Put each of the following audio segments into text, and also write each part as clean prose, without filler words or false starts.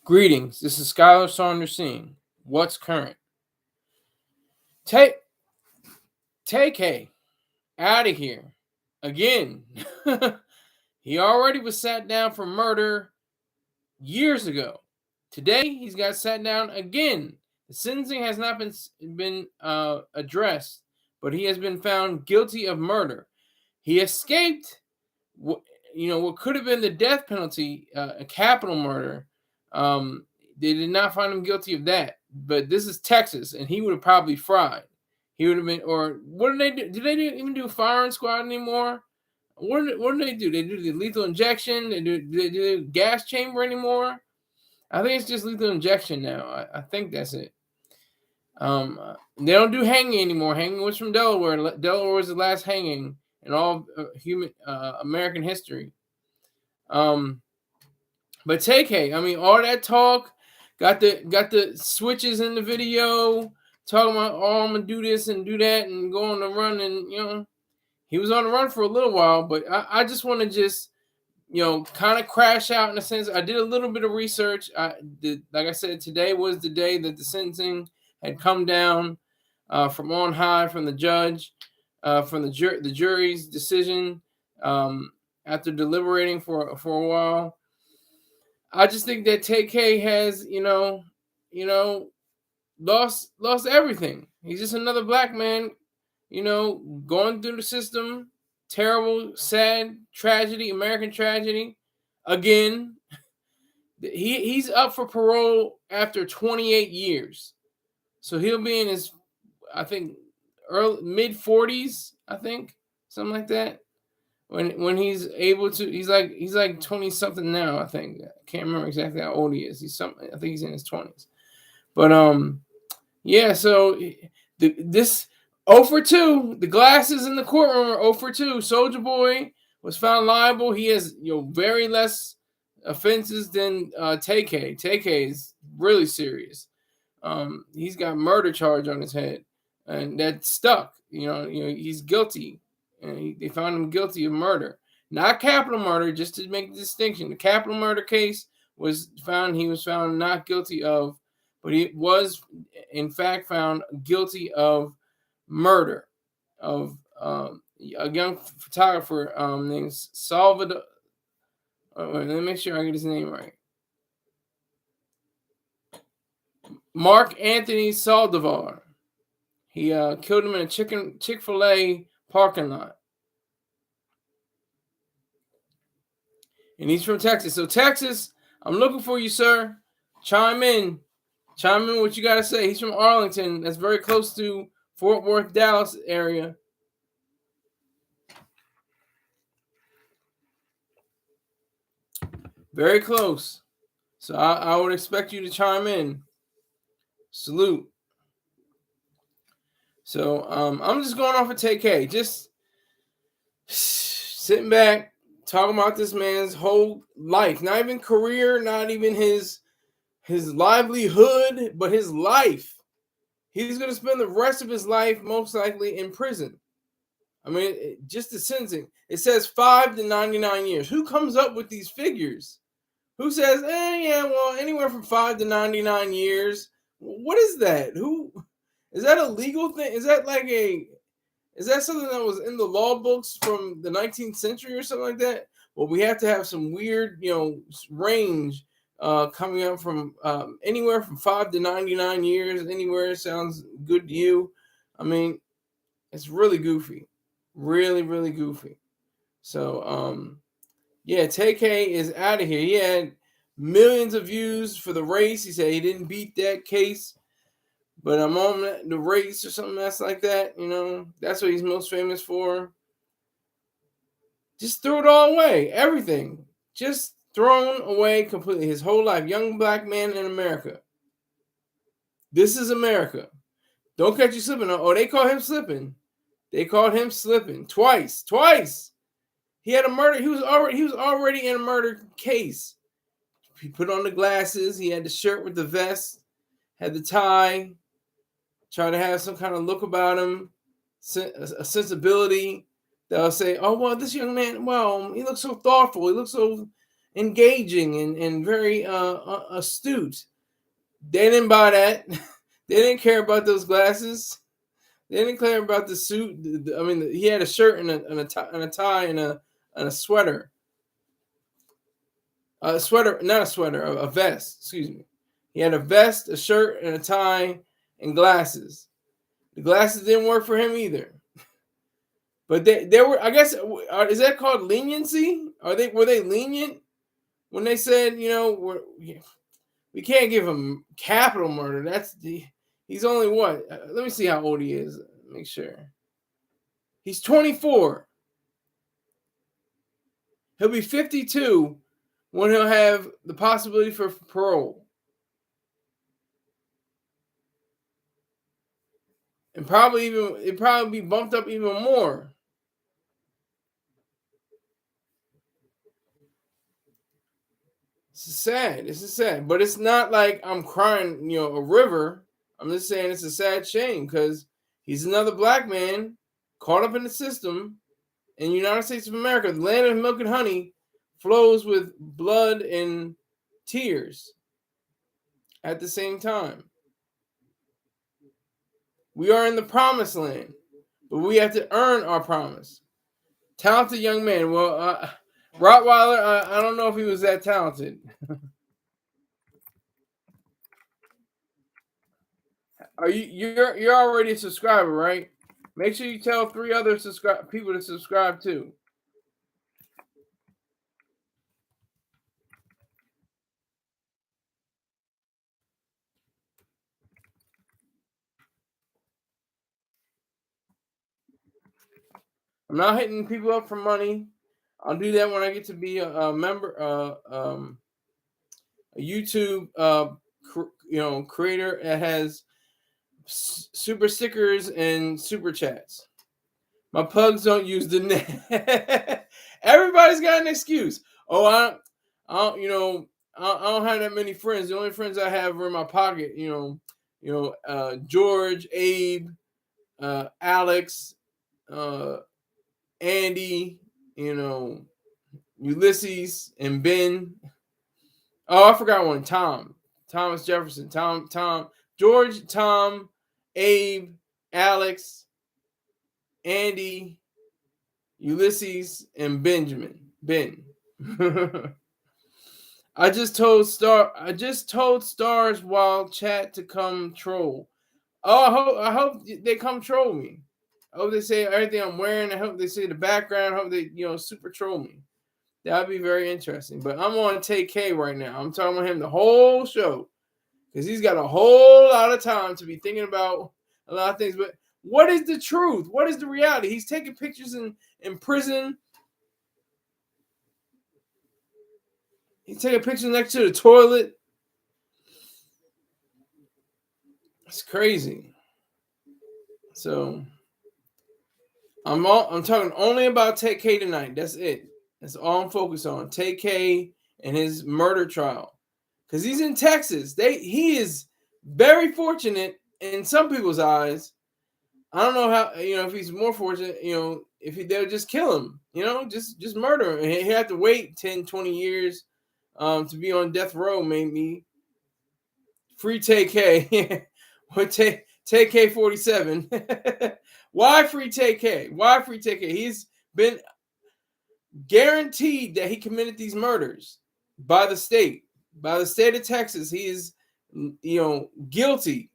Greetings. This is Skylar Saunders Singh. What's current? Tay-K out of here again. He already was sat down for murder years ago. Today he's got sat down again. The sentencing has not been addressed, but he has been found guilty of murder. He escaped, what could have been the death penalty, a capital murder. They did not find him guilty of that, but this is Texas, and he would have probably fried. He would have been, or what did they do? Did they even do firing squad anymore? What do they do? They do the lethal injection? Do they do gas chamber anymore? I think it's just lethal injection now. I think that's it. They don't do hanging anymore. Hanging was from Delaware. Delaware was the last hanging in all human American history. But Tay-K, I mean, all that talk, got the switches in the video, talking about, oh, I'm gonna do this and do that and go on the run, and he was on the run for a little while. But I just want to just kind of crash out in a sense. I did a little bit of research. Like I said, today was the day that the sentencing had come down from on high, from the judge, from the jury's decision, after deliberating for a while. I just think that Tay-K has, lost everything. He's just another black man, going through the system. Terrible, sad tragedy, American tragedy. Again, he's up for parole after 28 years. So he'll be in his, I think, mid 40s, I think, something like that. When he's able to, he's like 20 something now, I think. I can't remember exactly how old he is. I think he's in his 20s. But yeah, so this 0 for 2, the glasses in the courtroom are 0 for 2. Soldier Boy was found liable. He has very less offenses than Tay-K. Tay-K is really serious. He's got murder charge on his head, and that stuck. He's guilty. And they found him guilty of murder, not capital murder. Just to make the distinction, the capital murder case he was found not guilty of, but he was in fact found guilty of murder of a young photographer named Salvador. Let me make sure I get his name right. Mark Anthony Saldivar. He killed him in a Chick-fil-A parking lot. And he's from Texas. So Texas, I'm looking for you, sir. Chime in what you got to say. He's from Arlington. That's very close to Fort Worth, Dallas area. Very close. So I would expect you to chime in. Salute. So I'm just going off of Tay-K. Just sitting back, talking about this man's whole life. Not even career, not even his livelihood, but his life. He's going to spend the rest of his life most likely in prison. I mean, just the sentencing. It says 5 to 99 years. Who comes up with these figures? Who says, anywhere from 5 to 99 years? What is that? Who is that a legal thing? Is that something that was in the law books from the 19th century or something like that? Well, we have to have some weird, range coming up from anywhere from 5 to 99 years. Anywhere sounds good to you. I mean, it's really goofy. Really, really goofy. So, yeah, Tay-K is out of here. He had millions of views for the race. He said he didn't beat that case, but I'm on the race or something else like that. That's what he's most famous for. Just threw it all away. Everything. Just thrown away completely. His whole life. Young black man in America. This is America. Don't catch you slipping. Oh, they call him slipping. They called him slipping twice. He had a murder. He was already in a murder case. He put on the glasses. He had the shirt with the vest. Had the tie. Tried to have some kind of look about him. A sensibility. They'll say, oh, well, this young man, well, he looks so thoughtful. He looks so engaging and very astute. They didn't buy that. They didn't care about those glasses. They didn't care about the suit. I mean, he had a shirt and a tie and a sweater. A sweater, not a sweater, a vest. Excuse me. He had a vest, a shirt, and a tie, and glasses. The glasses didn't work for him either. But they were, I guess, is that called leniency? Were they lenient when they said, we can't give him capital murder? He's only what? Let me see how old he is. Make sure. He's 24. He'll be 52 when he'll have the possibility for parole. And it'd probably be bumped up even more. This is sad. But it's not like I'm crying, a river. I'm just saying it's a sad shame because he's another black man caught up in the system in the United States of America. The land of milk and honey flows with blood and tears at the same time. We are in the promised land, but we have to earn our promise. Talented young man. Well, Rottweiler, I don't know if he was that talented. You're already a subscriber, right? Make sure you tell 3 other people to subscribe too. I'm not hitting people up for money. I'll do that when I get to be a member, a YouTube, creator that has super stickers and super chats. My pugs don't use the net. Everybody's got an excuse. Oh, I don't have that many friends. The only friends I have are in my pocket. George, Abe, Alex, Andy, Ulysses, and Ben. Oh, I forgot one. Thomas Jefferson. George, Tom, Abe, Alex, Andy, Ulysses, and Ben. I just told Stars Wild Chat to come troll. Oh, I hope they come troll me. I hope they say everything I'm wearing. I hope they say the background. I hope they, super troll me. That'd be very interesting. But I'm on Tay-K right now. I'm talking about him the whole show because he's got a whole lot of time to be thinking about a lot of things. But what is the truth? What is the reality? He's taking pictures in prison. He's taking pictures next to the toilet. It's crazy. So I'm talking only about Tay-K tonight. That's it. That's all I'm focused on. Tay-K and his murder trial. Because he's in Texas. He is very fortunate in some people's eyes. I don't know how, if he's more fortunate, if they'll just kill him, just murder him. He had to wait 10, 20 years to be on death row, maybe. Free Tay-K. Tay-K 47. Why free Tay-K? Why free Tay-K? He's been guaranteed that he committed these murders by the state of Texas. He is, guilty.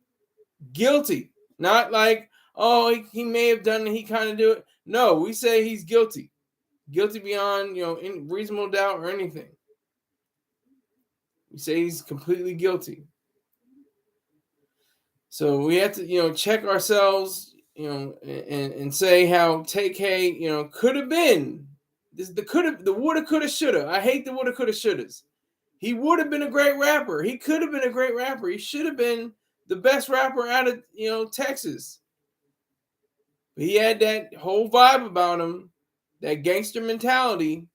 Not like, oh, he may have done it. He kind of do it. No, we say he's guilty beyond, any reasonable doubt or anything. We say he's completely guilty. So we have to, check ourselves, and say how Tay-K, could have been. The woulda, coulda, shoulda. I hate the woulda, coulda, shouldas. He would have been a great rapper. He could have been a great rapper. He should have been the best rapper out of, Texas. But he had that whole vibe about him, that gangster mentality.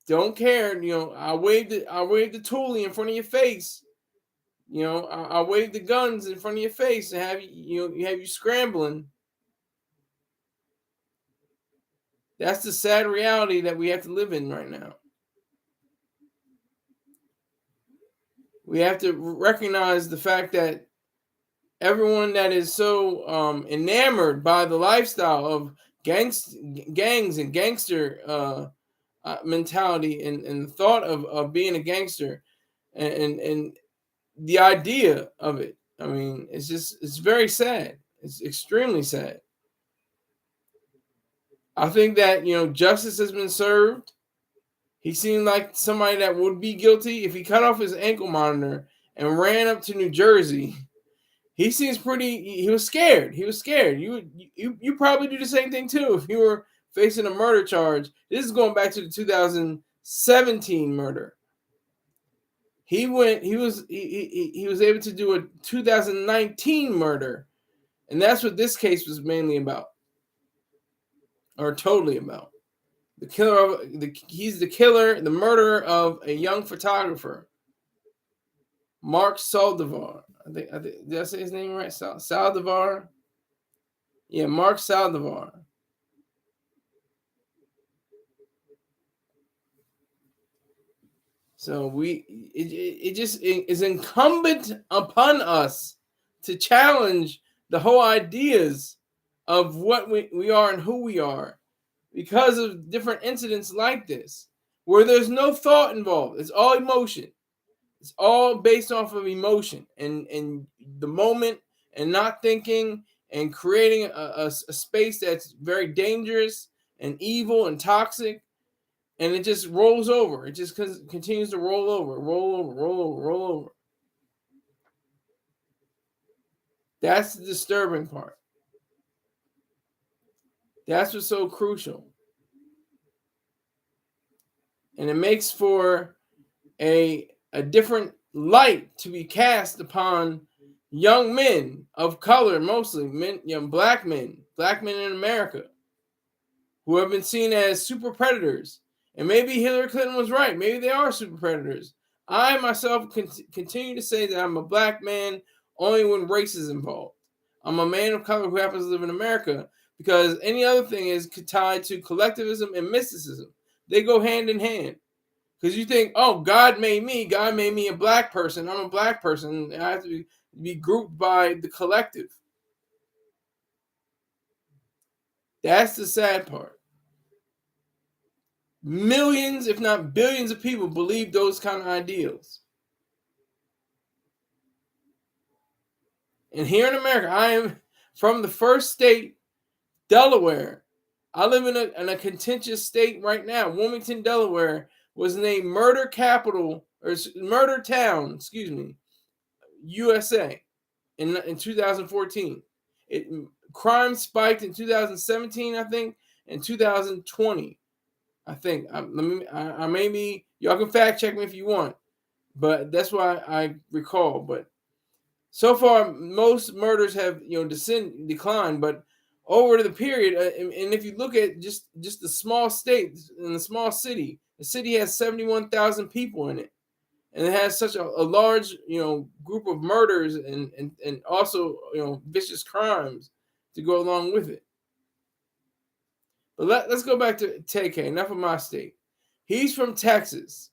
Don't care, I waved the toolie in front of your face. I wave the guns in front of your face and have you scrambling. That's the sad reality that we have to live in right now. We have to recognize the fact that everyone that is so enamored by the lifestyle of gangs and gangster mentality and the thought of being a gangster and the idea of it. I mean, it's very sad. It's extremely sad. I think that justice has been served. He seemed like somebody that would be guilty if he cut off his ankle monitor and ran up to New Jersey. He seems pretty. He was scared. He was scared. You probably do the same thing too if you were facing a murder charge. This is going back to the 2017 murder. He went. He was able to do a 2019 murder, and that's what this case was mainly about, or totally about. The killer of he's the killer, the murderer of a young photographer, Mark Saldivar. I think did I say his name right? Saldivar. Yeah, Mark Saldivar. So it just is incumbent upon us to challenge the whole ideas of what we are and who we are because of different incidents like this, where there's no thought involved. It's all emotion. It's all based off of emotion and the moment and not thinking and creating a space that's very dangerous and evil and toxic. And it just rolls over. It just continues to roll over, roll over, roll over, roll over. That's the disturbing part. That's what's so crucial. And it makes for a different light to be cast upon young men of color, mostly black men in America, who have been seen as super predators. And maybe Hillary Clinton was right. Maybe they are super predators. I myself continue to say that I'm a black man only when race is involved. I'm a man of color who happens to live in America, because any other thing is tied to collectivism and mysticism. They go hand in hand. Because you think, oh, God made me a black person. I'm a black person. I have to be grouped by the collective. That's the sad part. Millions, if not billions of people believe those kind of ideals. And here in America, I am from the first state, Delaware. I live in a contentious state right now. Wilmington, Delaware was named murder capital, or murder town, USA in 2014. Crime spiked in 2017, I think, and 2020. I think I maybe y'all can fact check me if you want, but that's why I recall. But so far, most murders have declined, but over the period, and if you look at just the small state in the small city, the city has 71,000 people in it, and it has such a large group of murders and also vicious crimes to go along with it. But let's go back to Tay-K. Enough of my state. He's from Texas.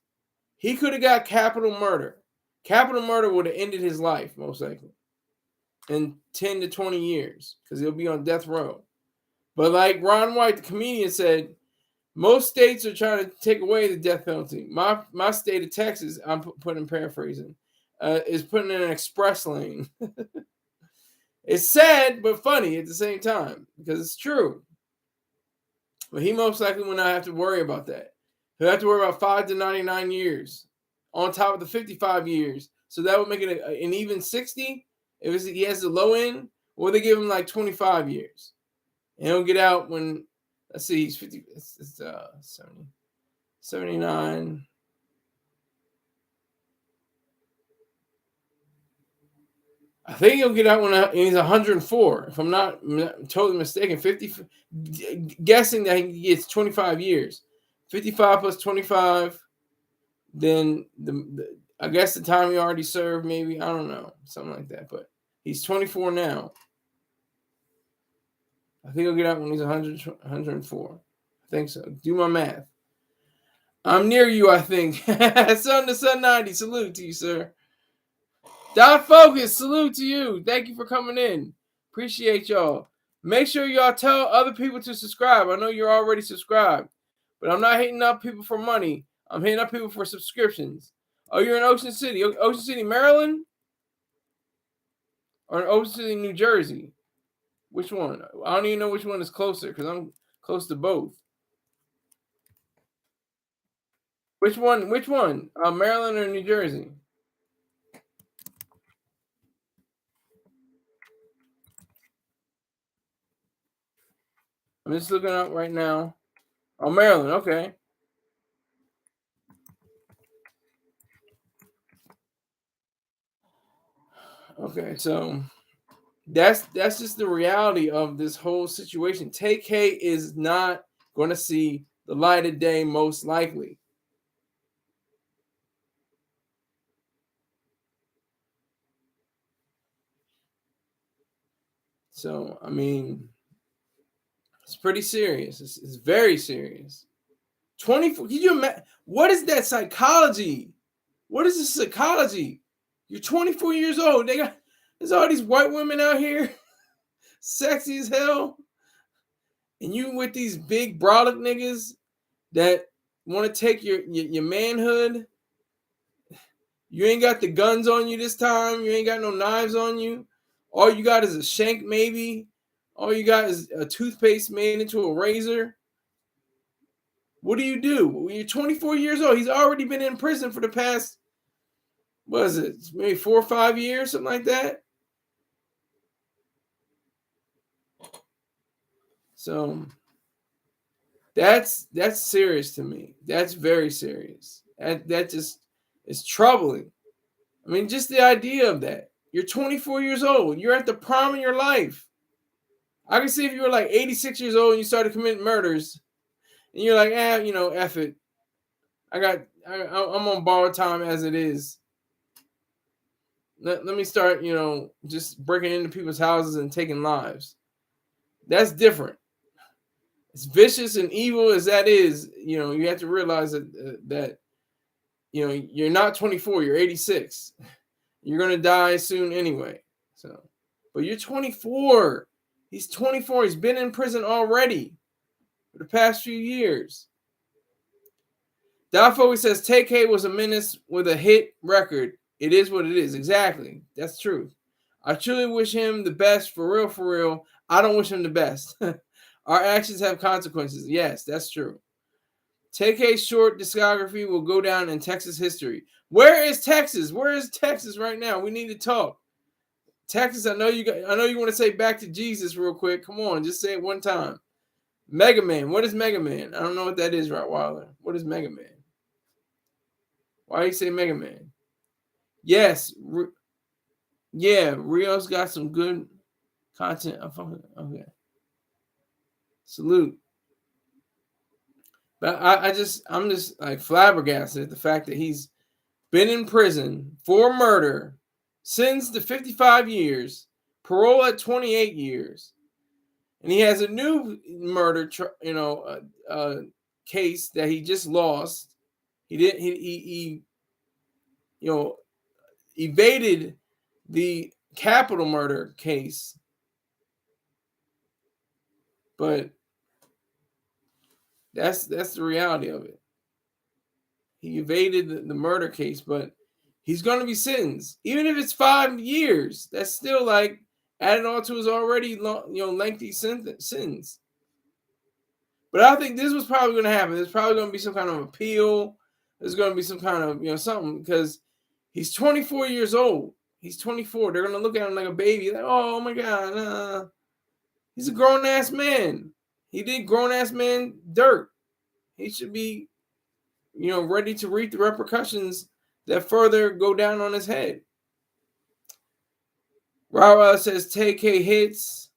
He could have got capital murder. Capital murder would have ended his life, most likely, in 10 to 20 years, because he'll be on death row. But like Ron White, the comedian, said, most states are trying to take away the death penalty. My state of Texas, I'm paraphrasing, is putting in an express lane. It's sad, but funny at the same time, because it's true. But he most likely will not have to worry about that. He'll have to worry about 5 to 99 years on top of the 55 years. So that would make it an even 60 if he has the low end, or they give him like 25 years. And he'll get out when, let's see, he's 50, it's 70, 79. I think he'll get out when he's 104, if I'm not totally mistaken. Guessing that he gets 25 years. 55 plus 25, then I guess the time he already served, maybe, I don't know, something like that. But he's 24 now. I think he'll get out when he's 104. I think so. Do my math. I'm near you, I think. Son to Sun 90, salute to you, sir. Dot Focus, salute to you. Thank you for coming in. Appreciate y'all. Make sure y'all tell other people to subscribe. I know you're already subscribed, but I'm not hitting up people for money. I'm hitting up people for subscriptions. Oh, you're in Ocean City. Ocean City, Maryland? Or in Ocean City, New Jersey? Which one? I don't even know which one is closer because I'm close to both. Which one? Which one? Maryland or New Jersey? I'm just looking up right now. Oh, Maryland. Okay. Okay, so that's just the reality of this whole situation. Tay-K is not going to see the light of day, most likely. So, I mean, it's pretty serious. It's very serious. 24. Can you imagine? What is that psychology? What is this psychology? You're 24 years old. There's all these white women out here, sexy as hell, and you with these big brolic niggas that want to take your manhood. You ain't got the guns on you this time. You ain't got no knives on you. All you got is a shank, maybe. All you got is a toothpaste made into a razor. What do you do? When you're 24 years old, he's already been in prison for the past, what is it, maybe 4 or 5 years, something like that. So that's serious to me. That's very serious. That just is troubling. I mean, just the idea of that. You're 24 years old. You're at the prime of your life. I can see if you were like 86 years old and you started committing murders, and you're like, F it. I'm on borrowed time as it is. Let me start, just breaking into people's houses and taking lives. That's different. As vicious and evil as that is, you have to realize that you're not 24, you're 86. You're gonna die soon anyway. So, but you're 24. He's 24. He's been in prison already for the past few years. Dafo says Tay-K was a menace with a hit record. It is what it is. Exactly. That's true. I truly wish him the best, for real, for real. I don't wish him the best. Our actions have consequences. Yes, that's true. Tay-K's short discography will go down in Texas history. Where is Texas? Where is Texas right now? We need to talk. Texas, I know you want to say back to Jesus real quick. Come on, just say it one time. Mega Man. What is Mega Man? I don't know what that is, Rottweiler. What is Mega Man? Why do you say Mega Man? Yes. Yeah, Rio's got some good content. Okay. Salute. But I'm just like flabbergasted at the fact that he's been in prison for murder, sentenced to 55 years, parole at 28 years, and he has a new murder, case that he just lost. He evaded the capital murder case, but that's the reality of it. He evaded the murder case, but he's going to be sentenced, even if it's 5 years. That's still like added on to his already lengthy sentence. But I think this was probably going to happen. There's probably going to be some kind of appeal. There's going to be some kind of something, because he's 24 years old. He's 24. They're going to look at him like a baby. Like, oh my God, he's a grown ass man. He did grown ass man dirt. He should be ready to reap the repercussions that further go down on his head. RIAA says Tay-K hits.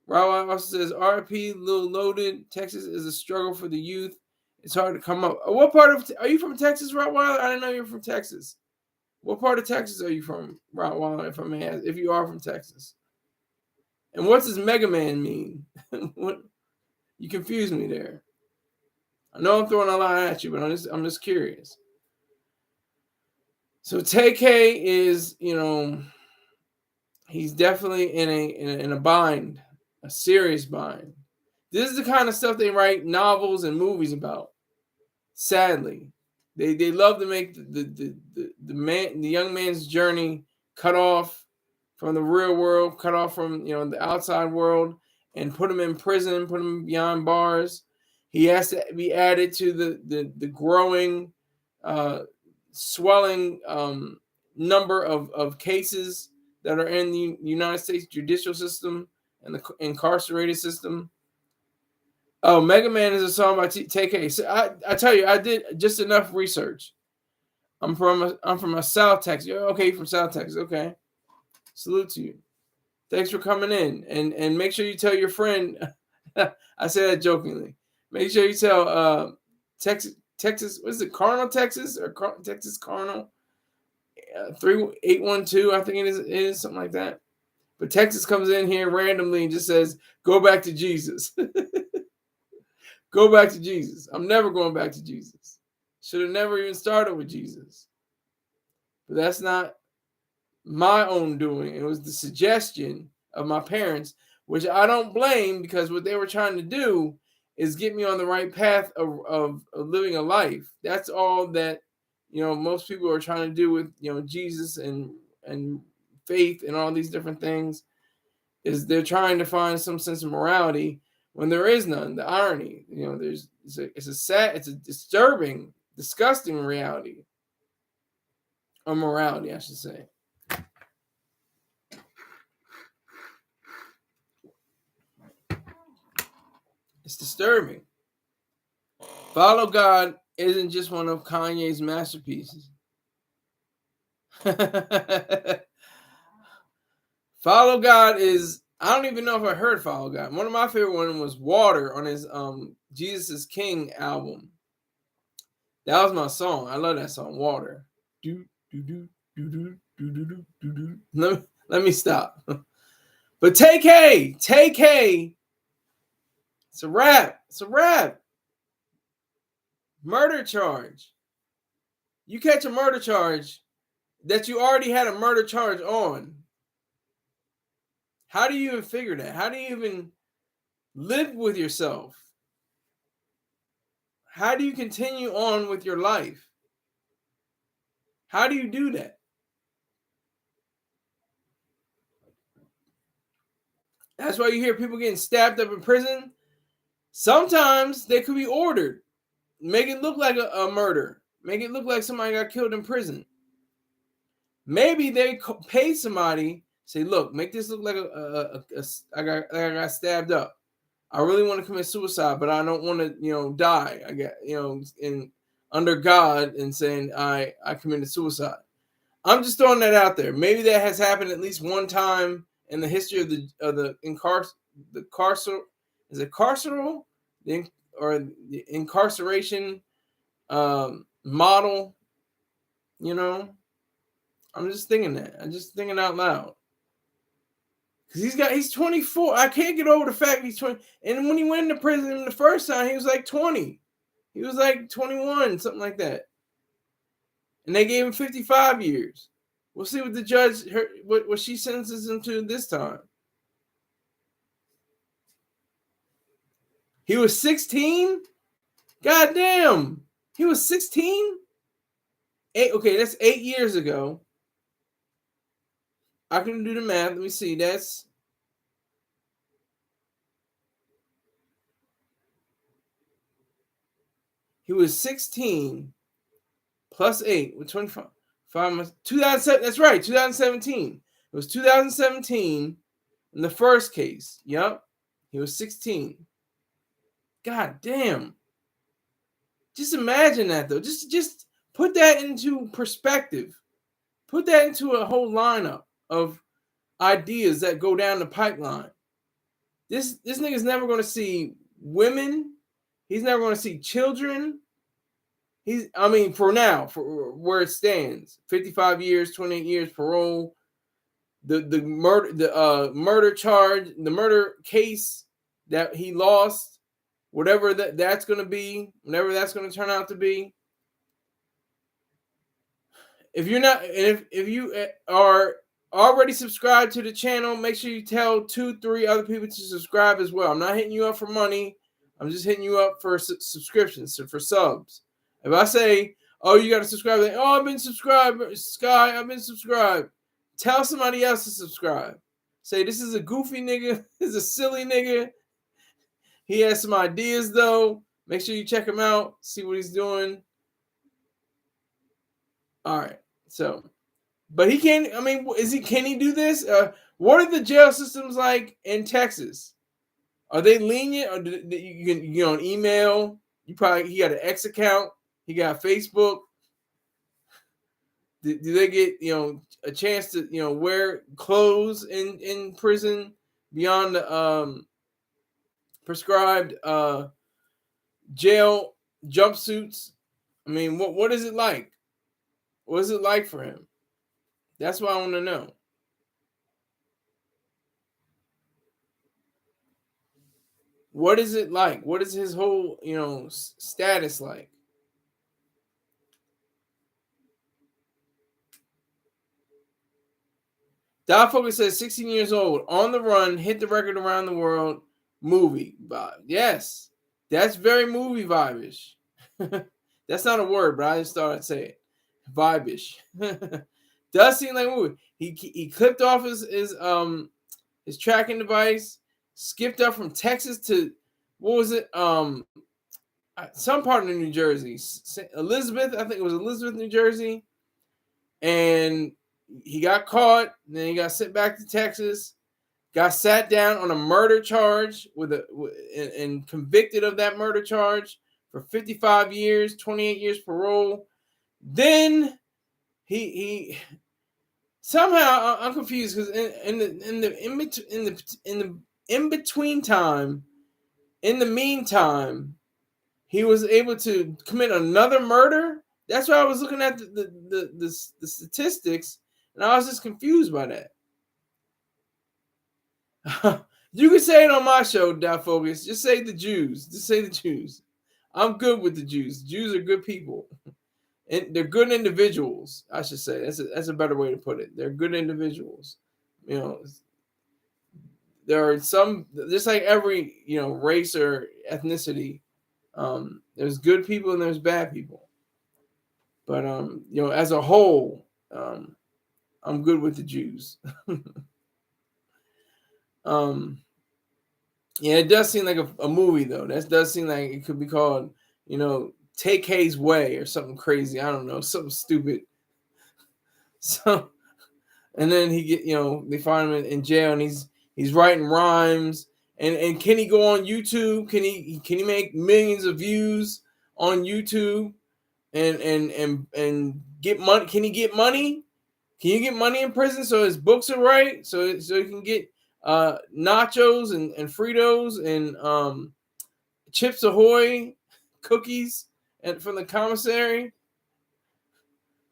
RIAA also says RP Lil Loaded. Texas is a struggle for the youth. It's hard to come up. What part of are you from Texas, RIAA? I didn't know you're from Texas. What part of Texas are you from, RIAA? If I may ask, if you are from Texas. And what does Mega Man mean? What? You confused me there. I know I'm throwing a lot at you, but I'm just curious. So Tay-K is, he's definitely in a bind, a serious bind. This is the kind of stuff they write novels and movies about. Sadly, they love to make the young man's journey cut off from the real world, cut off from the outside world, and put him in prison, put him behind bars. He has to be added to the growing, swelling number of cases that are in the United States judicial system and the incarcerated system. Oh, Mega Man is a song by Tay-K. So I tell you, I did just enough research. I'm from a South Texas. Okay, you're from South Texas. Okay, salute to you. Thanks for coming in, and make sure you tell your friend. I say that jokingly. Make sure you tell Texas. What is it? Cardinal, Texas, or Texas Cardinal? 3812. I think it is something like that. But Texas comes in here randomly and just says, "Go back to Jesus." Go back to Jesus. I'm never going back to Jesus. Should have never even started with Jesus. But that's not my own doing. It was the suggestion of my parents, which I don't blame, because what they were trying to do is get me on the right path of living a life. That's all that most people are trying to do with Jesus and faith and all these different things, is they're trying to find some sense of morality when there is none. The irony, it's a disturbing, disgusting reality, or morality, I should say. It's disturbing. Follow God isn't just one of Kanye's masterpieces. Follow God is, I don't even know if I heard Follow God. One of my favorite ones was Water on his Jesus is King album. That was my song. I love that song, Water. Let me stop. But Tay-K, it's a rap. It's a rap. Murder charge. You catch a murder charge that you already had a murder charge on. How do you even figure that? How do you even live with yourself? How do you continue on with your life? How do you do that? That's why you hear people getting stabbed up in prison. Sometimes they could be ordered. Make it look like a murder. Make it look like somebody got killed in prison. Maybe they pay somebody, say, look, make this look like I got stabbed up. I really want to commit suicide, but I don't want to, die. I get, under God and saying I committed suicide. I'm just throwing that out there. Maybe that has happened at least one time in the history of the carceral, is it carceral, or the incarceration model. I'm just thinking that. I'm just thinking out loud. Because he's 24. I can't get over the fact he's 20. And when he went into prison the first time, he was like 20. He was like 21, something like that. And they gave him 55 years. We'll see what the judge, what she sentences him to this time. He was 16? God damn. He was 16? Okay, that's 8 years ago. I can do the math. Let me see. He was 16 plus 8 with 25 months. 2007. That's right. 2017. It was 2017 in the first case. Yep. He was 16. God damn. Just imagine that, though. Just put that into perspective. Put that into a whole lineup of ideas that go down the pipeline. This nigga's never going to see women. He's never going to see children. For now, for where it stands, 55 years, 28 years parole. The murder charge, the murder case that he lost, whatever that's going to be, whatever that's going to turn out to be. If you're not, if you are already subscribed to the channel, make sure you tell 2, 3 other people to subscribe as well. I'm not hitting you up for money. I'm just hitting you up for subscriptions, so for subs. If I say, "Oh, you got to subscribe," like, "Oh, I've been subscribed, Sky. I've been subscribed." Tell somebody else to subscribe. Say, "This is a goofy nigga. This is a silly nigga. He has some ideas though. Make sure you check him out. See what he's doing." All right. So, but he can't. I mean, is he? Can he do this? What are the jail systems like in Texas? Are they lenient, or you can get on email? He got an X account. He got Facebook. Do they get a chance to wear clothes in prison beyond the prescribed jail jumpsuits? I mean, what is it like? What is it like for him? That's what I want to know. What is it like? What is his whole status like? Dot Focus says 16 years old, on the run, hit the record around the world, movie vibe. Yes, that's very movie vibe-ish. That's not a word, but I just thought I'd say it. Vibe-ish. Does seem like a movie. He clipped off his tracking device, skipped up from Texas to what was it? Some part of New Jersey, Elizabeth. I think it was Elizabeth, New Jersey, and he got caught. Then he got sent back to Texas. Got sat down on a murder charge and convicted of that murder charge for 55 years, 28 years parole. Then he somehow I'm confused because in the in-between time, in the meantime, he was able to commit another murder. That's why I was looking at the statistics, and I was just confused by that. You can say it on my show, Dot Focus. Just say the Jews. Just say the Jews. I'm good with the Jews. Jews are good people. And they're good individuals, I should say. That's a better way to put it. They're good individuals. There are some, just like every race or ethnicity. There's good people and there's bad people. But as a whole, I'm good with the Jews. Yeah, it does seem like a movie though. That does seem like it could be called, Tay-K's Way or something crazy. I don't know, something stupid. So, and then they find him in jail, and he's writing rhymes. And can he go on YouTube? Can he make millions of views on YouTube and get money? Can he get money? Can you get money in prison so his books are right? So he can get nachos and Fritos and Chips Ahoy cookies and from the commissary?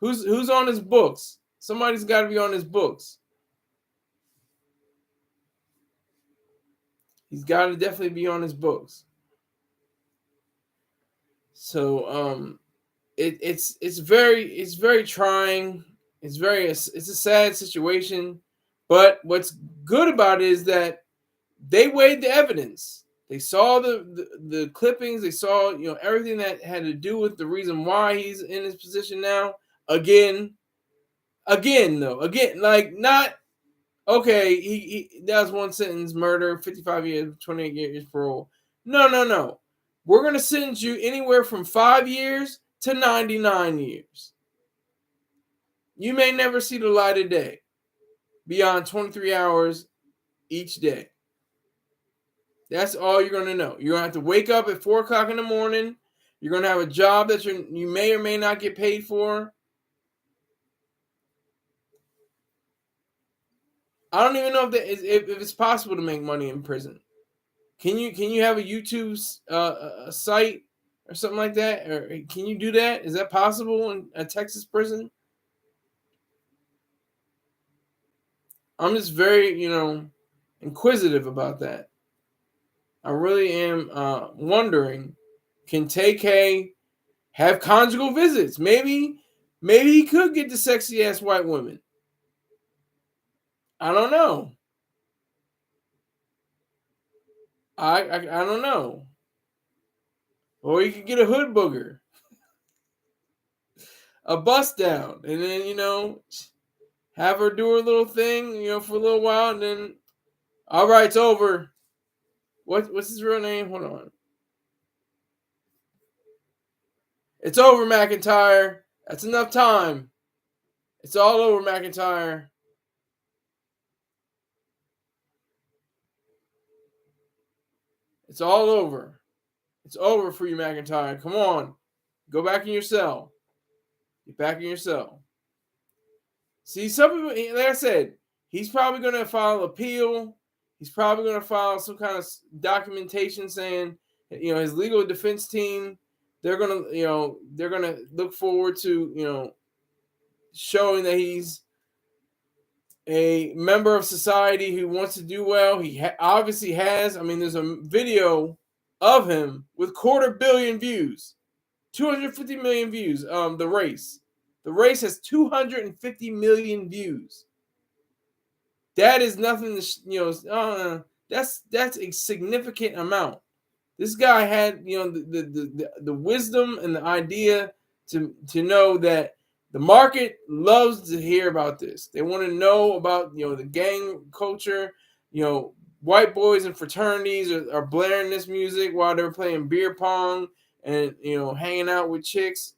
Who's on his books? Somebody's got to be on his books. He's got to definitely be on his books. So it's very trying. It's a sad situation, but what's good about it is that they weighed the evidence. They saw the clippings. They saw everything that had to do with the reason why he's in his position now. Again, like not okay. He that was one sentence, murder, 55 years, 28 years parole. No. We're gonna sentence you anywhere from 5 years to 99 years. You may never see the light of day beyond 23 hours each day. That's all you're going to know. You're going to have to wake up at 4 o'clock in the morning. You're going to have a job that you may or may not get paid for. I don't even know if it's possible to make money in prison. Can you have a YouTube a site or something like that? Or can you do that? Is that possible in a Texas prison? I'm just very, inquisitive about that. I really am wondering, can Tay-K have conjugal visits? Maybe Maybe he could get the sexy ass white women. I don't know. I don't know. Or he could get a hood booger, a bust down, and then have her do her little thing, for a little while, and then all right, it's over. What's his real name? Hold on. It's over, McIntyre. That's enough time. It's all over, McIntyre. It's all over. It's over for you, McIntyre. Come on. Go back in your cell. Get back in your cell. See, some people, like I said, he's probably going to file appeal. He's probably going to file some kind of documentation saying, his legal defense team, they're going to look forward to, showing that he's a member of society who wants to do well. He obviously has. I mean, there's a video of him with 250 million views, 250 million views. The race has 250 million views. That is nothing to that's a significant amount. This guy had the wisdom and the idea to know that the market loves to hear about this. They want to know about the gang culture. White boys and fraternities are blaring this music while they're playing beer pong and hanging out with chicks.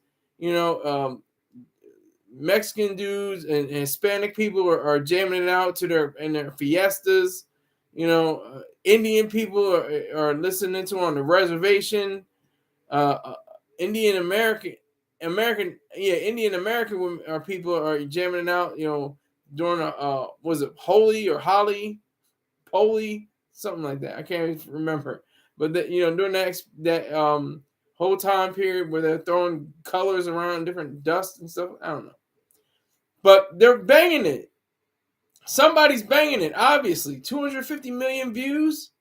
Mexican dudes and Hispanic people are jamming it out to their fiestas. Indian people are listening to on the reservation. Indian American Indian people are jamming it out. During was it Holy or Holly, Holy, something like that. I can't even remember. But during that whole time period where they're throwing colors around different dust and stuff. I don't know. But they're banging it. Somebody's banging it, obviously. 250 million views.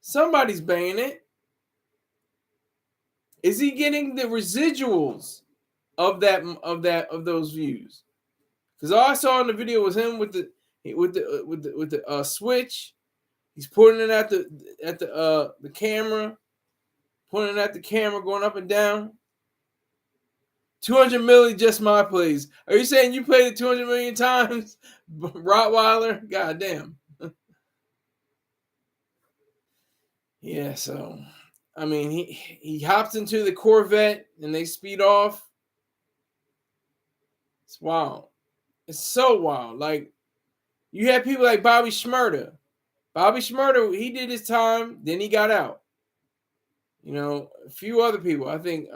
Somebody's banging it. Is he getting the residuals of those views? Because all I saw in the video was him with the switch. He's putting it at the camera, pointing at the camera, going up and down. 200 million just my plays. Are you saying you played it 200 million times? Rottweiler? God damn. Yeah, so I mean he hops into the Corvette and they speed off. It's wild. It's so wild. Like you have people like Bobby Shmurda. Bobby Shmurda, he did his time, then he got out. A few other people I think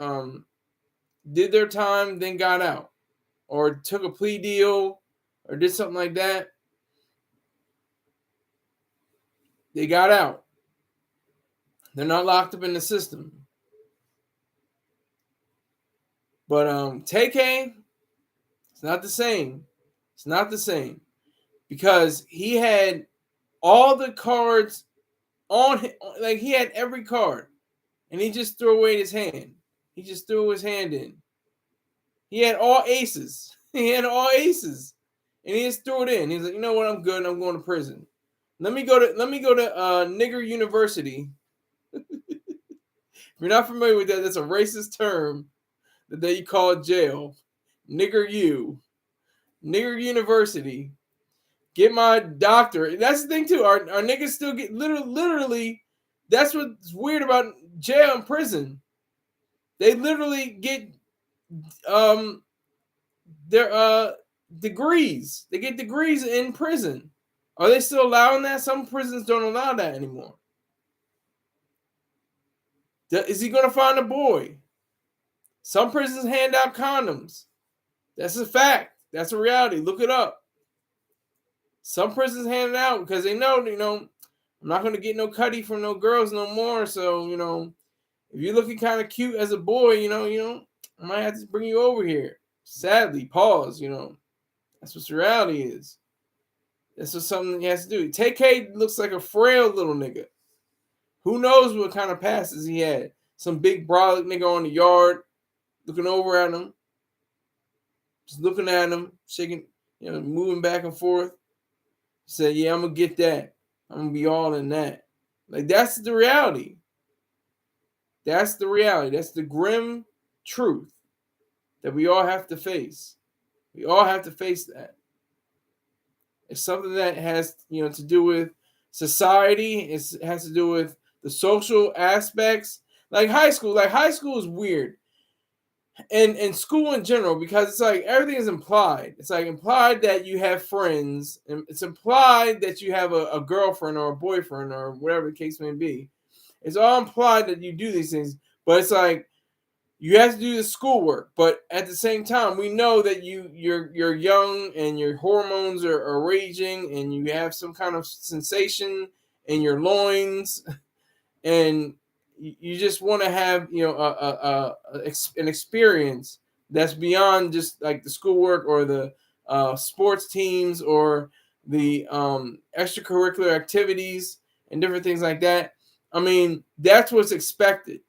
did their time, then got out, or took a plea deal, or did something like that. They got out. They're not locked up in the system. But Tay-K, it's not the same. It's not the same because he had all the cards on him, like he had every card, and he just threw away his hand. He just threw his hand in. He had all aces. He had all aces, and he just threw it in. He's like, you know what? I'm good. I'm going to prison. Let me go to Nigger University. If you're not familiar with that, that's a racist term that they call jail. Nigger University. Get my doctorate. That's the thing too. Our niggas still get literally. That's what's weird about jail and prison. They literally get their degrees. They get degrees in prison. Are they still allowing that? Some prisons don't allow that anymore. Is he going to find a boy? Some prisons hand out condoms. That's a fact. That's a reality. Look it up. Some prisons hand it out because they know, I'm not going to get no cutty from no girls no more. So, if you're looking kind of cute as a boy, I might have to bring you over here. Sadly, pause, That's what reality is. That's what something he has to do. Tay-K looks like a frail little nigga. Who knows what kind of passes he had? Some big brolic nigga on the yard looking over at him. just looking at him, shaking, moving back and forth. Said, "Yeah, I'm gonna get that. I'm gonna be all in that." Like that's the reality. That's the reality. That's the grim truth that we all have to face. We all have to face that. It's something that has, to do with society. It has to do with the social aspects. Like high school. Like high school is weird. And school in general, because it's like everything is implied. It's like implied that you have friends, and it's implied that you have a girlfriend or a boyfriend or whatever the case may be. It's all implied that you do these things, but it's like you have to do the schoolwork. But at the same time, we know that you're young and your hormones are raging, and you have some kind of sensation in your loins, and you just want to have an experience that's beyond just like the schoolwork or the sports teams or the extracurricular activities and different things like that. I mean, that's what's expected,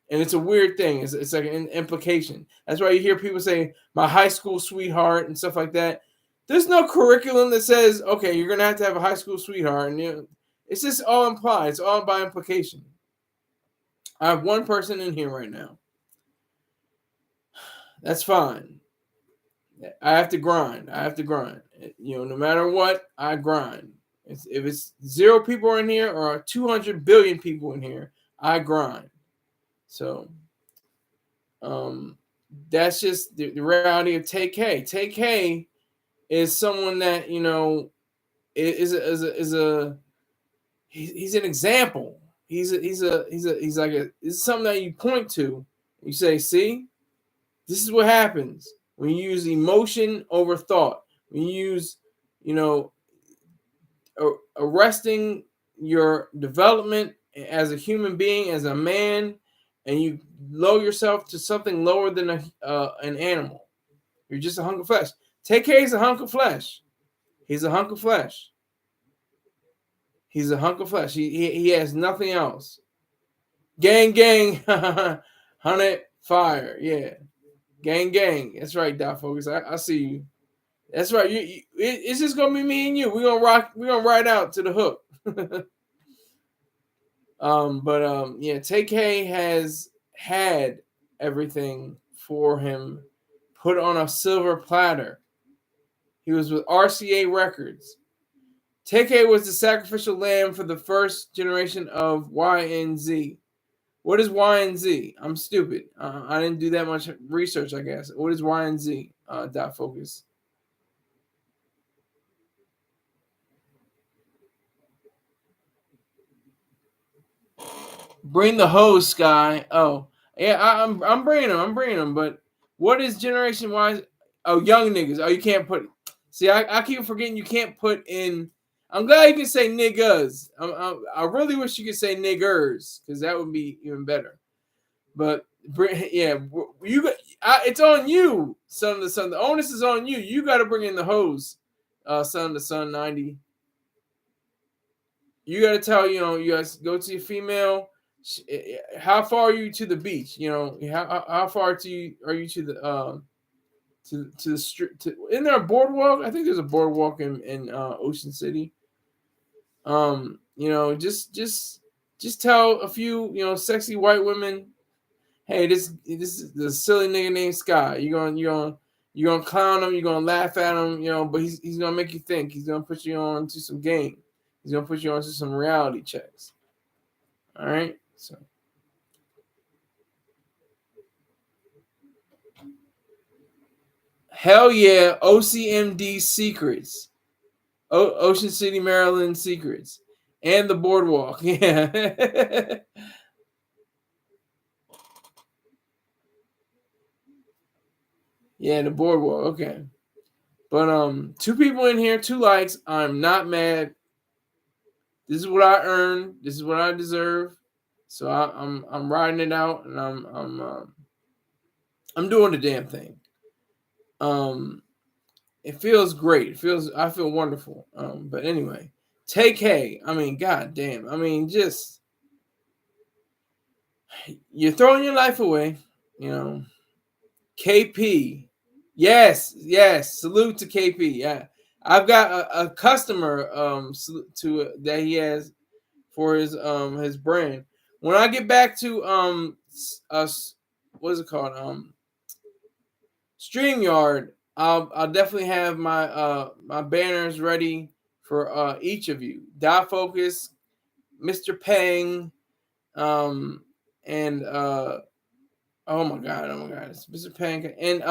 and it's a weird thing. It's like an implication. That's why you hear people say my high school sweetheart and stuff like that. There's no curriculum that says, okay, you're gonna have to have a high school sweetheart, and it's just all implied. It's all by implication. I have one person in here right now. That's fine. I have to grind. No matter what, I grind. If it's 0 people in here or 200 billion people in here, I grind. So, that's just the reality of Tay-K. Tay-K is someone that is he's an example. He's something that you point to. You say, see, this is what happens when you use emotion over thought. When you use, arresting your development as a human being, as a man, and you lower yourself to something lower than an animal. You're just a hunk of flesh. Tay-K is a hunk of flesh. He's a hunk of flesh. He's a hunk of flesh. He has nothing else. Gang, 100 fire. Yeah. Gang. That's right, Doc Focus. I see you. That's right. It's just gonna be me and you. We're gonna ride out to the hook. Yeah, Tay-K has had everything for him put on a silver platter. He was with RCA Records. Tay-K was the sacrificial lamb for the first generation of YNZ. What is YNZ? I'm stupid. I didn't do that much research, I guess. What is YNZ? Dot Focus. Bring the hose, Sky. Oh, yeah, I'm bringing them. I'm bringing them. But what is Generation Y? Oh, young niggas. Oh, you can't put. See, I keep forgetting you can't put in. I'm glad you can say niggas. I really wish you could say niggers because that would be even better. But yeah, it's on you, son to son. The onus is on you. You got to bring in the hose, son to son 90. You got to tell you guys go to your female. How far are you to the beach? How far are you to the to the street? Isn't there a boardwalk? I think there's a boardwalk in Ocean City. Just tell a few sexy white women, hey, this is the silly nigga named Sky. You're gonna clown him. You're gonna laugh at him. But he's gonna make you think. He's gonna put you on to some game. He's gonna put you on to some reality checks. All right. So. Hell yeah, OCMD Secrets. Ocean City, Maryland Secrets. And the boardwalk. Yeah. Yeah, the boardwalk. Okay. But 2 people in here, 2 likes. I'm not mad. This is what I earned. This is what I deserve. So I'm riding it out, and I'm doing the damn thing. It feels great. I feel wonderful. But anyway, Tay-K. I mean, god damn. I mean, just you're throwing your life away. KP Yes, yes. Salute to KP. Yeah, I've got a customer that he has for his brand. When I get back to us, what is it called? StreamYard. I'll definitely have my banners ready for each of you. Dot Focus, Mr. Peng, and oh my god, it's Mr. Peng and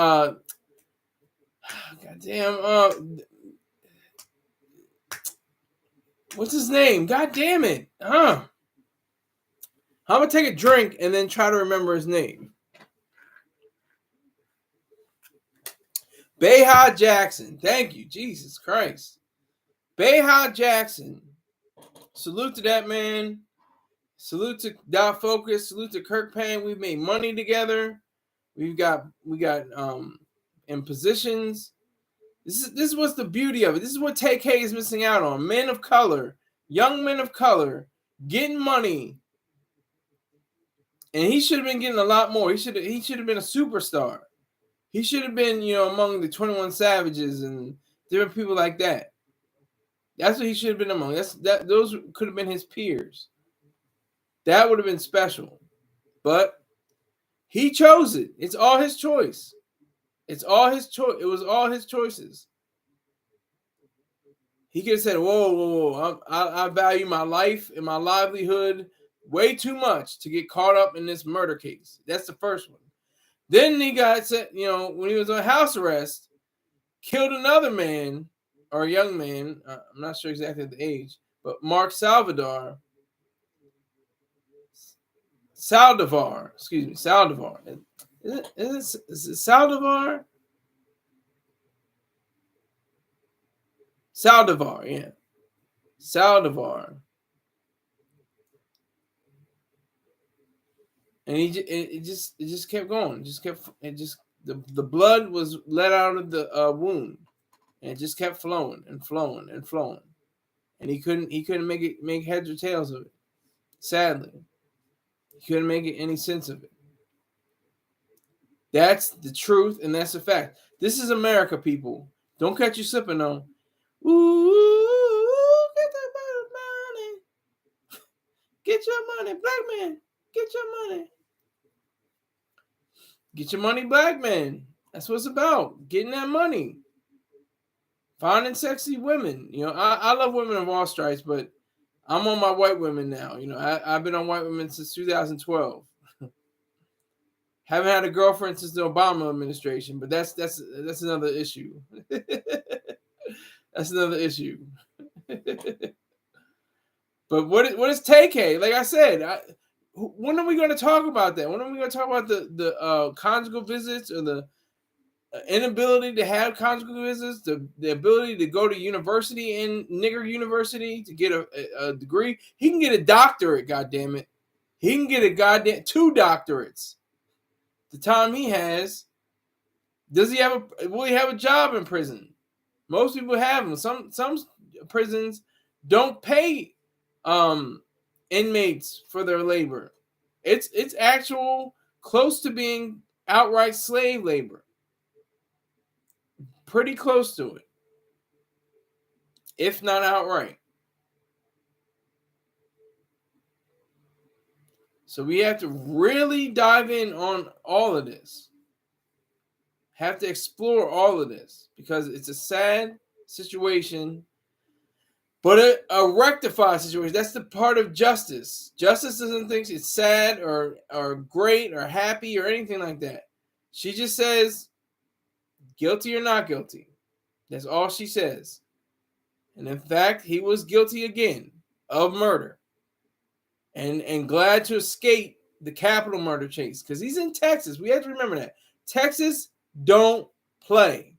goddamn what's his name? God damn it. I'm gonna take a drink and then try to remember his name. Bayha Jackson. Thank you. Jesus Christ. Bayha Jackson. Salute to that man. Salute to Dot Focus. Salute to Kirk Payne. We've made money together. We got in positions. This is what's the beauty of it. This is what Tay-K is missing out on. Men of color, young men of color, getting money. And he should have been getting a lot more. He should have been a superstar. He should have been, among the 21 Savages and different people like that. That's what he should have been among. Those could have been his peers. That would have been special. But he chose it. It's all his choice. It's all his choice. It was all his choices. He could have said, whoa. I value my life and my livelihood way too much to get caught up in this murder case. That's the first one. Then he got set, when he was on house arrest, killed another man or a young man. I'm not sure exactly the age, but Mark Saldivar. Excuse me, Saldivar. Is it Saldivar? Saldivar, yeah. Saldivar. And it just kept going. The blood was let out of the wound, and it just kept flowing and flowing and flowing, and he couldn't make heads or tails of it. Sadly, he couldn't make any sense of it. That's the truth, and that's a fact. This is America, people. Don't catch you slipping on. Ooh, get that money. Get your money, black man. Get your money. Get your money, black man. That's what it's about. Getting that money. Finding sexy women. I love women of all stripes, but I'm on my white women now. I've been on white women since 2012. Haven't had a girlfriend since the Obama administration, but that's another issue. That's another issue. But what is Tay-K? Like I said, when are we going to talk about that? When are we going to talk about the conjugal visits or the inability to have conjugal visits, the ability to go to university in nigger university to get a degree? He can get a doctorate, goddammit. He can get a goddamn 2 doctorates. The time he has, will he have a job in prison? Most people have them. Some prisons don't pay inmates for their labor. It's actual close to being outright slave labor. Pretty close to it, if not outright. So we have to really dive in on all of this. Have to explore all of this because it's a sad situation, but a rectified situation. That's the part of justice. Justice doesn't think it's sad or great or happy or anything like that. She just says guilty or not guilty. That's all she says. And in fact, he was guilty again of murder. And glad to escape the capital murder chase because he's in Texas. We have to remember that. Texas don't play.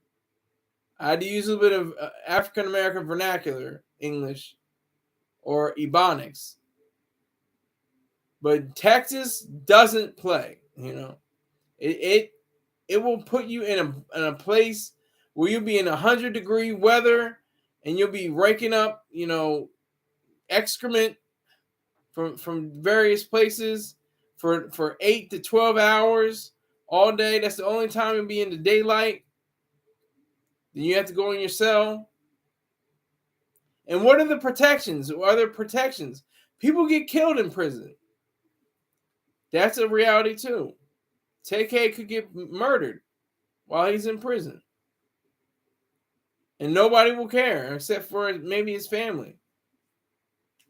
I had to use a little bit of African American vernacular English or Ebonics. But Texas doesn't play, It will put you in a place where you'll be in 100-degree weather and you'll be raking up, excrement from various places for 8 to 12 hours all day. That's the only time you'll be in the daylight. Then you have to go in your cell. And what are the protections? Are there protections? People get killed in prison. That's a reality too. Tay-K could get murdered while he's in prison. And nobody will care except for maybe his family.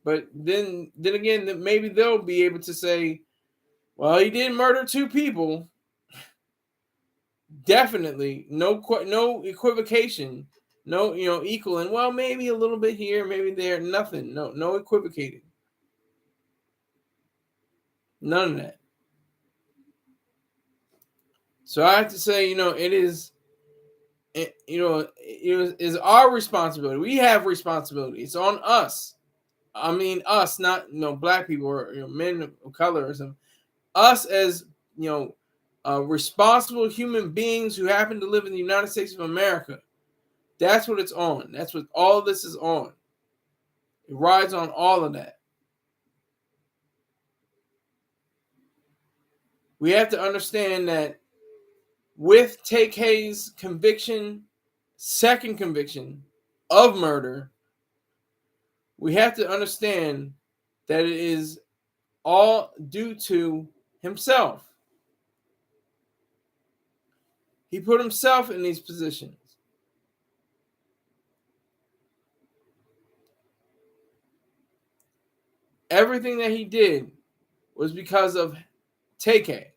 But then again, maybe they'll be able to say, well, he did murder 2 people. Definitely, no equivocation, no equaling. Well, maybe a little bit here, maybe there. Nothing, no equivocating. None of that. So I have to say, it is our responsibility. We have responsibility. It's on us. I mean, us, not black people or men of color or something. Us as responsible human beings who happen to live in the United States of America. That's what it's on. That's what all of this is on. It rides on all of that. We have to understand that with Tay-K's conviction, second conviction of murder, we have to understand that it is all due to himself. He put himself in these positions. Everything that he did was because of Tay-K.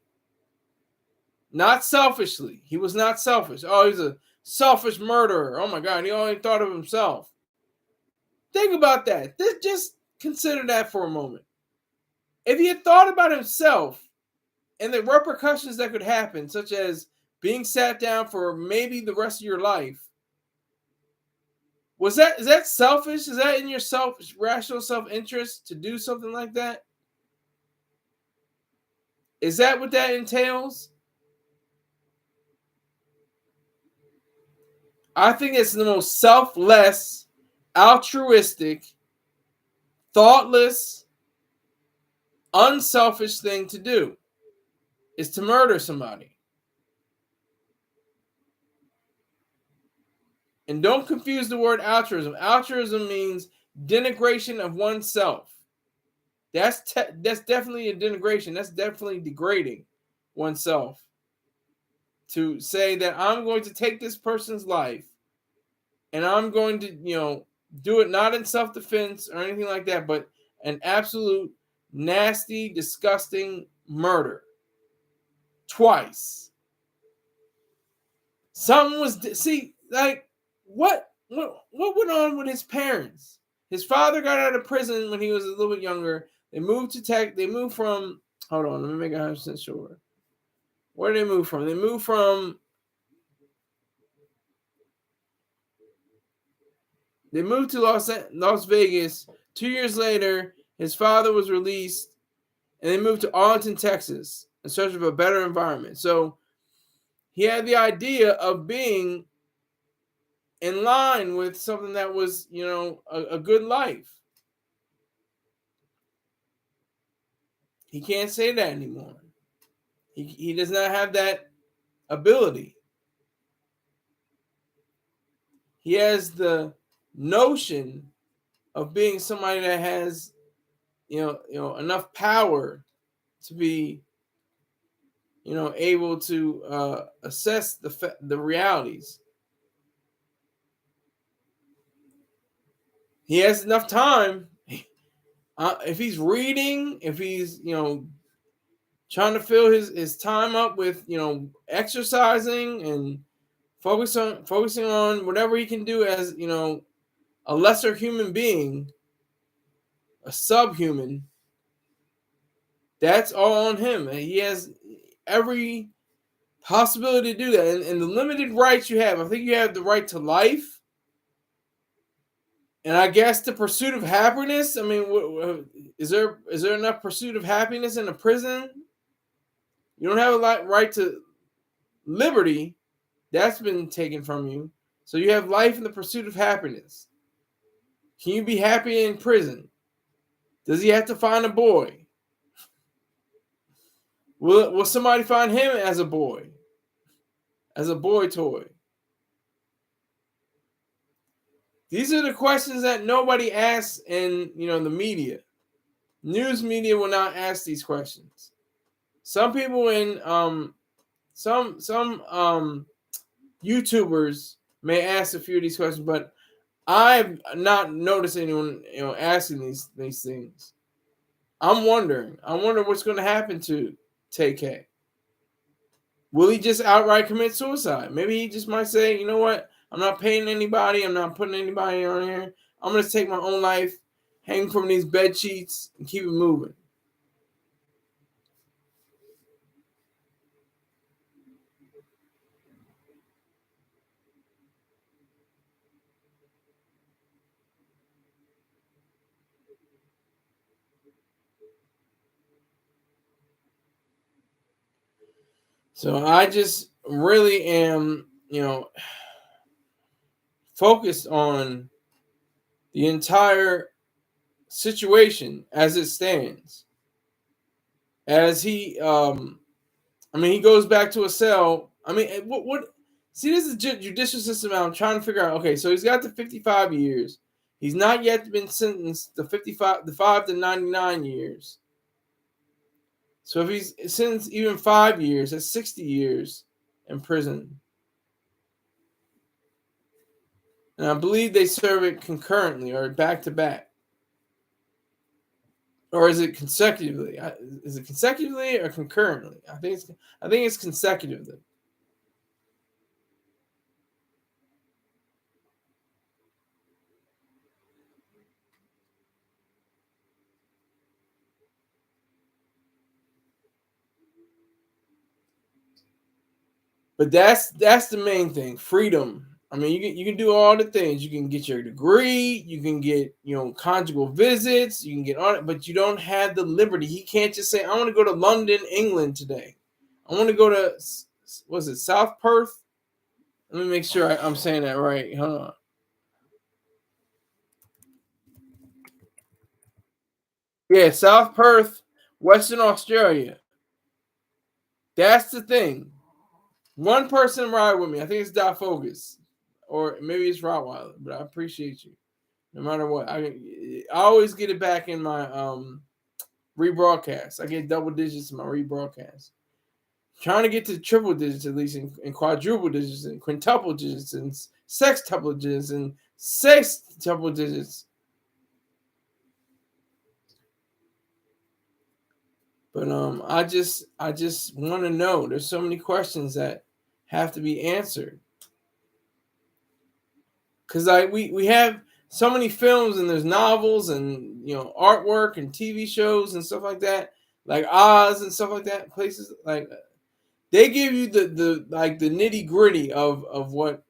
Not selfishly. He was not selfish. Oh, he's a selfish murderer. Oh my God, he only thought of himself. Think about that. Just consider that for a moment. If he had thought about himself and the repercussions that could happen, such as being sat down for maybe the rest of your life, is that selfish? Is that in your rational self-interest to do something like that? Is that what that entails? I think it's the most selfless, altruistic, thoughtless, unselfish thing to do is to murder somebody. And don't confuse the word altruism. Altruism means denigration of oneself. That's definitely a denigration. That's definitely degrading oneself. To say that I'm going to take this person's life and I'm going to, do it not in self-defense or anything like that, but an absolute nasty, disgusting murder. Twice. Something was, what went on with his parents? His father got out of prison when he was a little bit younger. They moved to They moved from, hold on, let me make 100% sure. Where did they move from? They moved to Las Vegas. 2 years later, his father was released, and they moved to Arlington, Texas, in search of a better environment. So he had the idea of being in line with something that was, a good life. He can't say that anymore. He does not have that ability. He has the notion of being somebody that has, enough power to be, able to assess the realities. He has enough time. If he's reading, if he's, trying to fill his time up with, exercising and focusing on whatever he can do as, a lesser human being, a subhuman, that's all on him. And he has every possibility to do that. And the limited rights you have, I think you have the right to life. And I guess the pursuit of happiness. I mean, is there enough pursuit of happiness in a prison? You don't have a right to liberty. That's been taken from you. So you have life in the pursuit of happiness. Can you be happy in prison? Does he have to find a boy? Will somebody find him as a boy? As a boy toy? These are the questions that nobody asks in the media. News media will not ask these questions. Some people in some YouTubers may ask a few of these questions, but I've not noticed anyone asking these things. I'm wondering what's going to happen to Tay-K. Will he just outright commit suicide? Maybe he just might say, you know what? I'm not paying anybody. I'm not putting anybody on here. I'm going to take my own life, hang from these bed sheets, and keep it moving. So I just really am, focused on the entire situation as it stands. As he, he goes back to a cell. What? See, this is judicial system. I'm trying to figure out. Okay, so he's got the 55 years. He's not yet been sentenced the 5 to 99 years. So if he's sentenced even 5 years, that's 60 years in prison. And I believe they serve it concurrently or back to back. Or is it consecutively? Is it consecutively or concurrently? I think it's consecutively. But that's the main thing, freedom. You can do all the things. You can get your degree. You can get conjugal visits. You can get on it, but you don't have the liberty. He can't just say, "I want to go to London, England today. I want to go to was it South Perth." Let me make sure I'm saying that right. Hold on. Yeah, South Perth, Western Australia. That's the thing. One person ride with me. I think it's Dot Focus, or maybe it's Rottweiler. But I appreciate you. No matter what, I always get it back in my rebroadcast. I get double digits in my rebroadcast. Trying to get to triple digits at least, and quadruple digits, and quintuple digits, and sextuple digits, and sextuple digits. But I just want to know. There's so many questions that have to be answered. Because we have so many films, and there's novels, and artwork, and TV shows and stuff like that, like Oz and stuff like that. Places like they give you the nitty gritty of what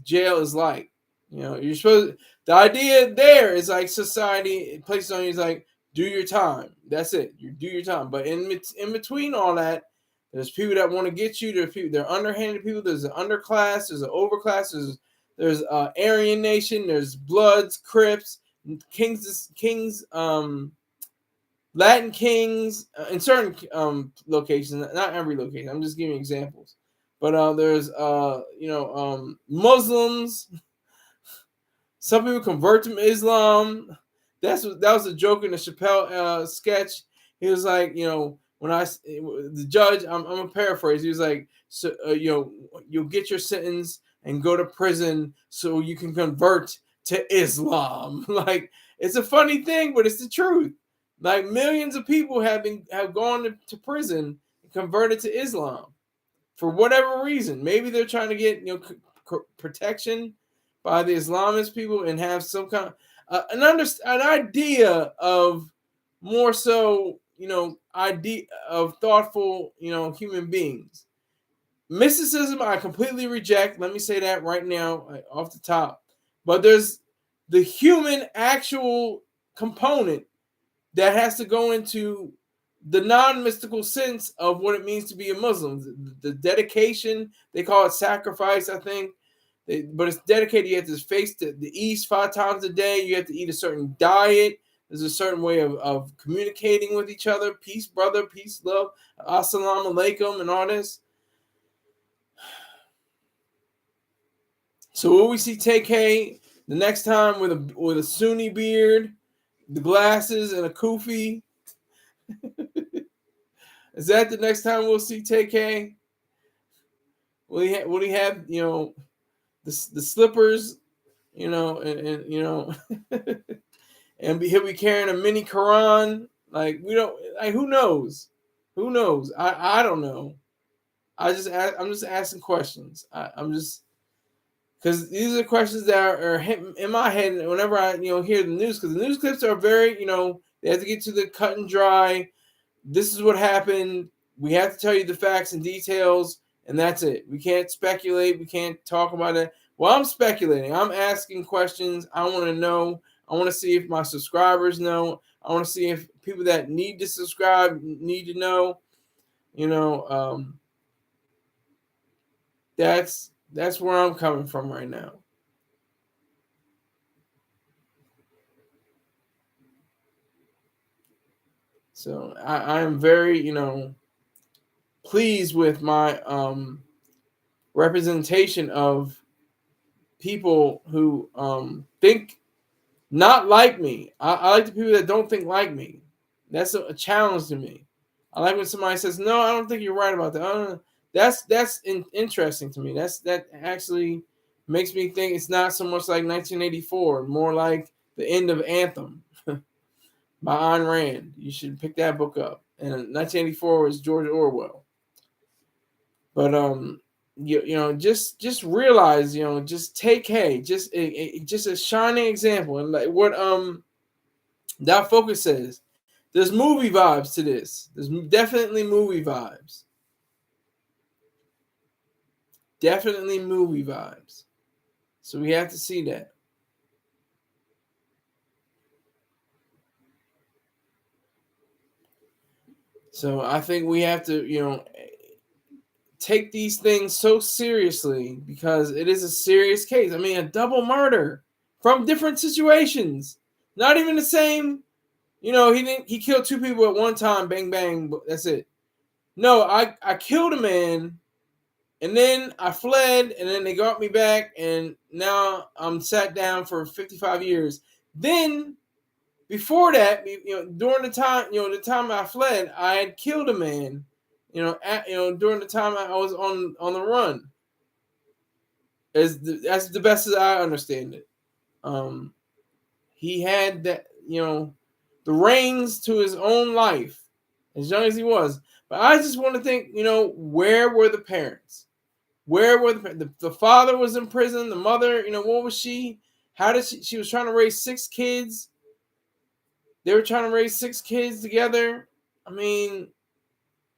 jail is like. You're supposed. The idea there is like society places on you is like, do your time. That's it. You do your time. But in between all that, there's people that want to get you. There's people. There are underhanded people. There's an underclass. There's an overclass. There's Aryan Nation. There's Bloods, Crips, Kings, Latin Kings in certain locations. Not every location. I'm just giving examples. But there's Muslims. Some people convert to Islam. That was a joke in the Chappelle sketch. He was like, when the judge, I'm gonna paraphrase. He was like, so you'll get your sentence and go to prison so you can convert to Islam. Like, it's a funny thing, but it's the truth. Like, millions of people have gone to prison and converted to Islam for whatever reason. Maybe they're trying to get protection by the Islamist people and have some kind of an idea of more so idea of thoughtful human beings. Mysticism I completely reject. Let me say that right now, off the top. But there's the human actual component that has to go into the non-mystical sense of what it means to be a Muslim. The dedication, they call it sacrifice, I think. But it's dedicated. You have to face the east 5 times a day. You have to eat a certain diet. There's a certain way of communicating with each other. Peace, brother. Peace, love. Assalamu alaikum and all this. So what we see Tay-K The next time with a Sunni beard, the glasses, and a kufi. Is that the next time we'll see Tay-K? Will he have the slippers, and he'll be carrying a mini Quran? Like we don't like who knows? Who knows? I don't know. I'm just asking questions. I'm just because these are questions that are in my head whenever I hear the news, because the news clips are very they have to get to the cut and dry. This is what happened. We have to tell you the facts and details, and that's it. We can't speculate. We can't talk about it. Well, I'm speculating. I'm asking questions. I want to know. I want to see if my subscribers know. I want to see if people that need to subscribe need to know. That's where I'm coming from right now. So I am very, pleased with my representation of people who think not like me. I like the people that don't think like me. That's a challenge to me. I like when somebody says, "No, I don't think you're right about that." That's interesting to me. That actually makes me think it's not so much like 1984, more like the end of Anthem by Ayn Rand. You should pick that book up. And 1984 was George Orwell. But just realize, just Tay-K, just a shining example, and like what that focus says. There's movie vibes to this. There's definitely movie vibes. Definitely movie vibes. So we have to see that. So I think we have to, take these things so seriously because it is a serious case. I mean, a double murder from different situations. Not even the same, he killed two people at one time, bang bang, but that's it. No, I killed a man and then I fled and then they got me back and now I'm sat down for 55 years. Then before that, during the time I fled, I had killed a man, during the time I was on the run. That's the best as I understand it. He had that, the reins to his own life, as young as he was. But I just want to think, where were the parents? Where were the father was in prison, the mother, what was she? How did she was trying to raise 6 kids. They were trying to raise 6 kids together. I mean,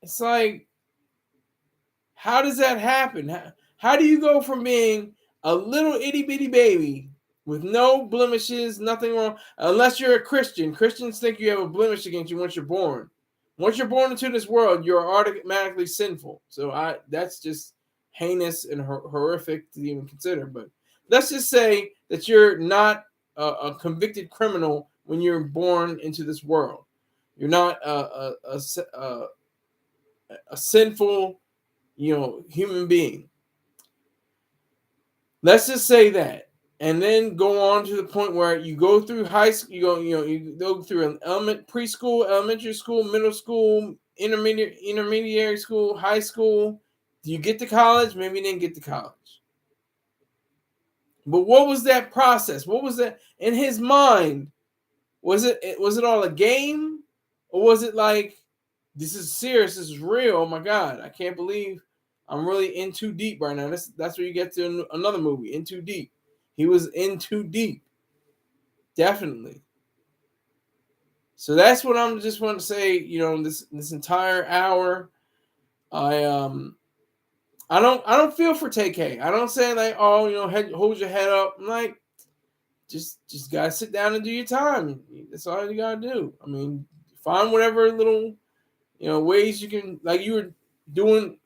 it's like, how does that happen? How do you go from being a little itty bitty baby with no blemishes, nothing wrong, unless you're a Christian? Christians think you have a blemish against you once you're born. Once you're born into this world, you're automatically sinful. So that's just heinous and horrific to even consider. But let's just say that you're not a convicted criminal when you're born into this world. You're not a sinful, human being. Let's just say that, and then go on to the point where you go through high school. You go through an preschool, elementary school, middle school, intermediary school, high school. Do you get to college? Maybe you didn't get to college. But what was that process? What was that in his mind? Was it all a game, or was it like, this is serious, this is real? Oh my God, I can't believe I'm really in too deep right now. That's where you get to another movie, In Too Deep. He was in too deep, definitely. So that's what I'm just want to say. This entire hour, I don't feel for Tay-K. I don't say like, oh, hold your head up. I'm like, just gotta sit down and do your time. That's all you gotta do. I mean, find whatever little ways you can, like you were doing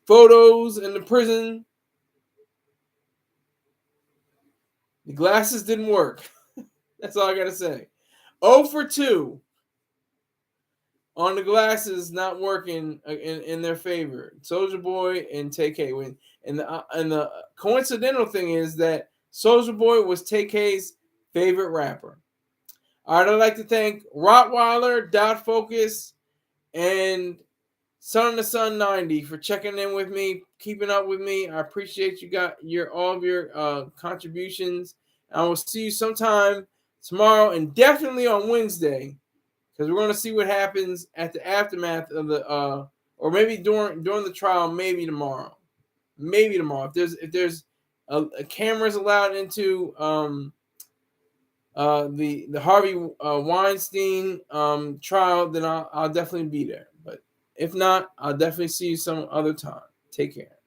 photos in the prison. The glasses didn't work. That's all I gotta say. 0 for 2 on the glasses not working in their favor. Soulja Boy and Tay-K win. And the coincidental thing is that Soulja Boy was Tay-K's favorite rapper. All right, I'd like to thank Rottweiler, Dot Focus, and Son of the Sun 90 for checking in with me, keeping up with me. I appreciate you got all of your contributions. I will see you sometime tomorrow and definitely on Wednesday, because we're going to see what happens at the aftermath of the or maybe during the trial, maybe tomorrow. If there's cameras allowed into the Harvey Weinstein trial, then I'll definitely be there. But if not, I'll definitely see you some other time. Take care.